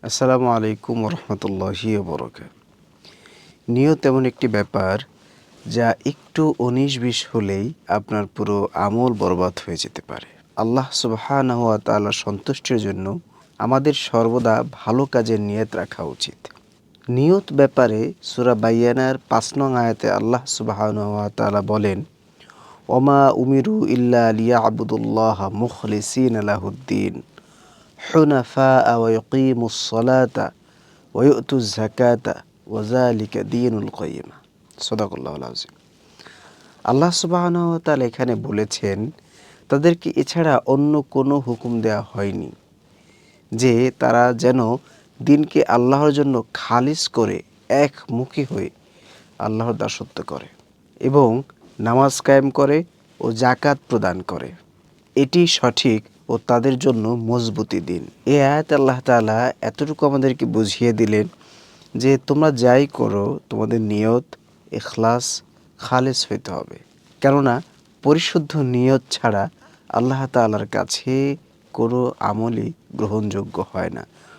আসসালামু আলাইকুম রহমতুল্লাহি ওবরাকাতুহু। নিয়ত এমন একটি ব্যাপার যা একটু ১৯-২০ হলেই আপনার পুরো আমল বরবাদ হয়ে যেতে পারে। আল্লাহ সুবহানাহু ওয়া তাআলার সন্তুষ্টির জন্য আমাদের সর্বদা ভালো কাজের নিয়ত রাখা উচিত। নিয়ত ব্যাপারে সূরা বাইয়ানার ৫ নং আয়াতে আল্লাহ সুবহানাহু ওয়া তাআলা বলেন, ওমা উমিরু ইল্লা লিয়াবুদুল্লাহা মুখলিসিনা লাহুদ্দিন হুনাফাআ ওয়া ইউকিমুস সালাতা ওয়া ইউতুজ যাকাতা ওয়া যালিকা দীনুল কাইয়্যিমা। সাদাকাল্লাহুল আযীম। আল্লাহ সুবহানাহু ওয়া তাআলা এখানে বলেছেন, তাদেরকে এছাড়া অন্য কোনো হুকুম দেওয়া হয়নি যে তারা যেন দিনকে আল্লাহর জন্য খালিস করে একমুখী হয়ে আল্লাহর দাসত্ব করে এবং নামাজ কায়েম করে ও যাকাত প্রদান করে। এটি সঠিক ও তাদের জন্য মজবুতি দিন। এই আয়াত আল্লাহ তাআলা এতটুকু আমাদেরকে বুঝিয়ে দিলেন যে তোমরা যাই করো তোমাদের নিয়ত ইখলাস খালেস হইতে হবে। কেননা পরিশুদ্ধ নিয়ত ছাড়া আল্লাহ তাআলার কাছে কোনো আমলই গ্রহণযোগ্য হয় না।